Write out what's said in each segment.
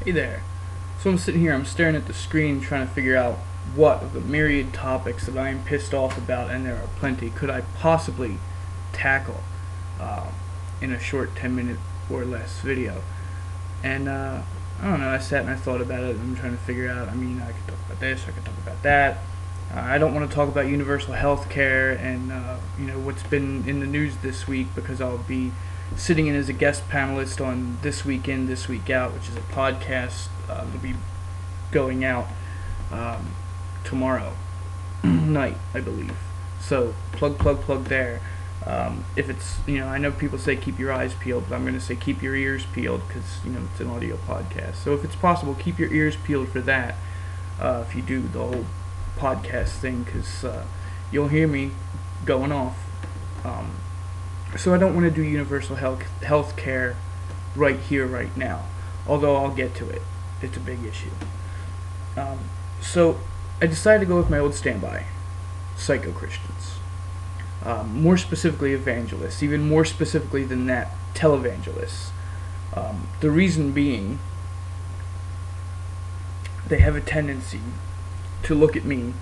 Hey there. So I'm sitting here, I'm staring at the screen trying to figure out what of the myriad topics that I am pissed off about, and there are plenty, could I possibly tackle uh, in a short 10-minute or less video. And I don't know, I sat and I thought about it, and I'm trying to figure out, I mean, I could talk about this, I could talk about that. I don't want to talk about universal health care and what's been in the news this week, because I'll be sitting in as a guest panelist on This Week In, This Week Out, which is a podcast that'll be going out tomorrow night, I believe. So plug there. If it's, I know people say keep your eyes peeled, but I'm going to say keep your ears peeled, because it's an audio podcast. So if it's possible, keep your ears peeled for that. If you do the whole podcast thing, because you'll hear me going off. So I don't want to do universal health care right here, right now. Although I'll get to it. It's a big issue. So I decided to go with my old standby, Psychochristians. More specifically, evangelists. Even more specifically than that, televangelists. The reason being, they have a tendency to look at me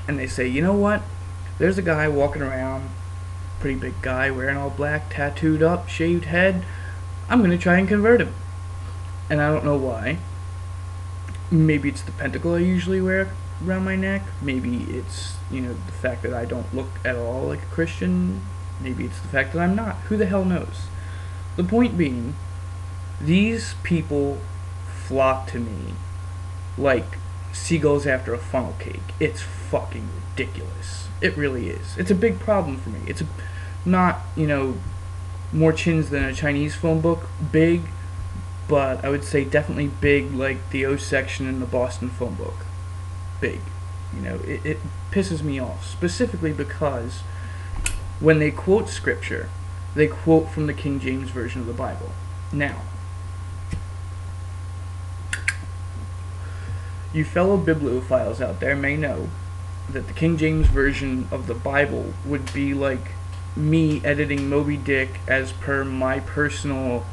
and they say, you know what? There's a guy walking around, pretty big guy, wearing all black, tattooed up, shaved head. I'm going to try and convert him. And I don't know why. Maybe it's the pentacle I usually wear around my neck. Maybe it's, the fact that I don't look at all like a Christian. Maybe it's the fact that I'm not. Who the hell knows? The point being, these people flock to me like seagulls after a funnel cake. It's fucking ridiculous. It really is. It's a big problem for me. It's not, more chins than a Chinese phone book big, but I would say definitely big like the O section in the Boston phone book. Big. It pisses me off, specifically because when they quote scripture, they quote from the King James Version of the Bible. Now, you fellow bibliophiles out there may know that the King James Version of the Bible would be like me editing Moby Dick as per my personal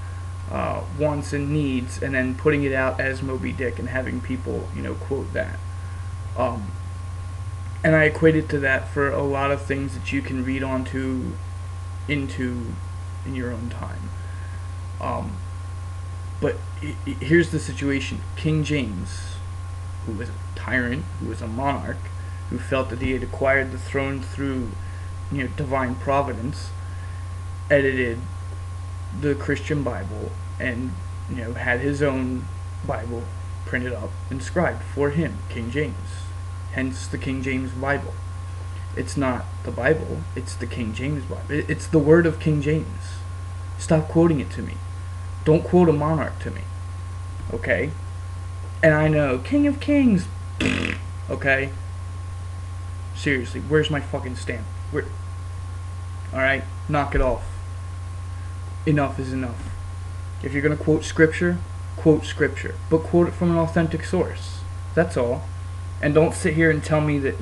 wants and needs, and then putting it out as Moby Dick and having people, quote that. And I equate it to that for a lot of things that you can read into in your own time. But here's the situation. King James, who was a tyrant, who was a monarch, who felt that he had acquired the throne through, divine providence, edited the Christian Bible and, had his own Bible printed up, inscribed for him, King James. Hence the King James Bible. It's not the Bible, it's the King James Bible. It's the word of King James. Stop quoting it to me. Don't quote a monarch to me. Okay? And I know, King of Kings. Okay? Seriously, where's my fucking stamp? Where? Alright? Knock it off. Enough is enough. If you're going to quote scripture, but quote it from an authentic source. That's all. And don't sit here and tell me that,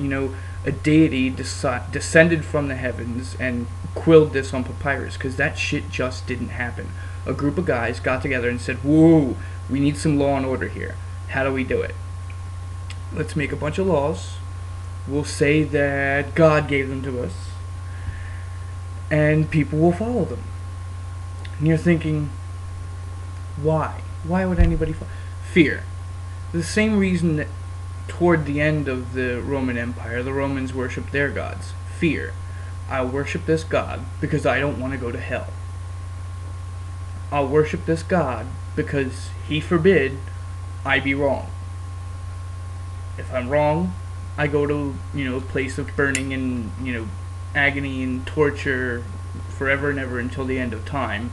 a deity descended from the heavens and quilled this on papyrus, because that shit just didn't happen. A group of guys got together and said, whoa, we need some law and order here. How do we do it? Let's make a bunch of laws. We'll say that God gave them to us, and people will follow them. And you're thinking, why? Why would anybody follow? Fear. The same reason that toward the end of the Roman Empire, the Romans worshipped their gods. Fear. I'll worship this god because I don't want to go to hell. I'll worship this god because he forbid I be wrong. If I'm wrong, I go to, a place of burning and, agony and torture forever and ever until the end of time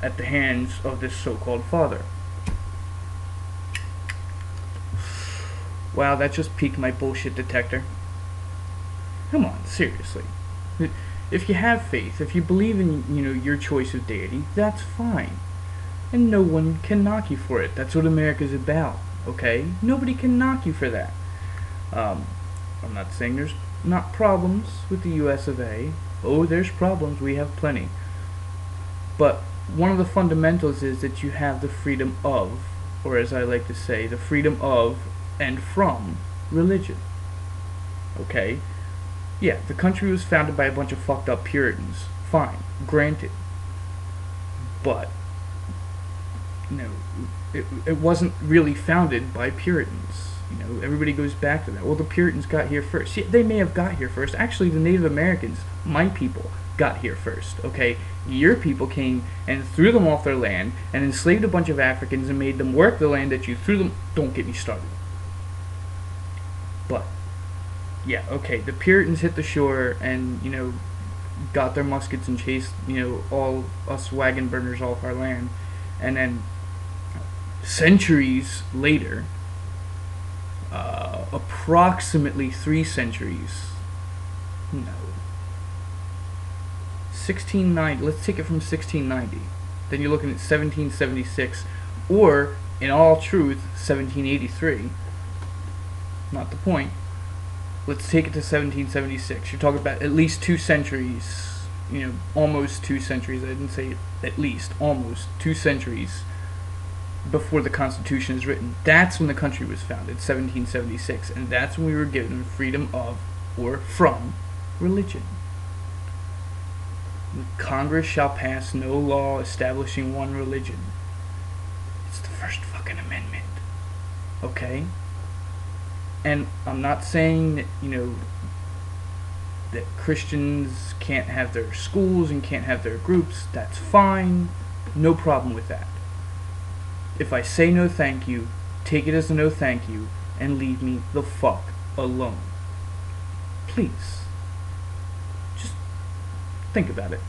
at the hands of this so-called father. Wow, that just piqued my bullshit detector. Come on, seriously. If you have faith, if you believe in, your choice of deity, that's fine. And no one can knock you for it. That's what America's about, okay? Nobody can knock you for that. I'm not saying there's not problems with the US of A. Oh, there's problems. We have plenty. But one of the fundamentals is that you have the freedom of or as I like to say, the freedom of and from religion. Okay? Yeah, the country was founded by a bunch of fucked up Puritans. Fine, granted. But, it wasn't really founded by Puritans. Everybody goes back to that. Well, the Puritans got here first. Yeah, they may have got here first. Actually, the Native Americans, my people, got here first, okay? Your people came and threw them off their land and enslaved a bunch of Africans and made them work the land that you threw them. Don't get me started. But, yeah, okay, the Puritans hit the shore and, got their muskets and chased, all us wagon burners off our land. And then, centuries later, approximately 3 centuries, 1690, let's take it from 1690, then you're looking at 1776, or, in all truth, 1783, not the point. Let's take it to 1776. You're talking about at least 2 centuries, almost 2 centuries. I didn't say at least, almost 2 centuries before the Constitution is written. That's when the country was founded, 1776, and that's when we were given freedom of or from religion. Congress shall pass no law establishing one religion. It's the first fucking amendment. Okay? And I'm not saying that, that Christians can't have their schools and can't have their groups. That's fine. No problem with that. If I say no thank you, take it as a no thank you, and leave me the fuck alone. Please. Just think about it.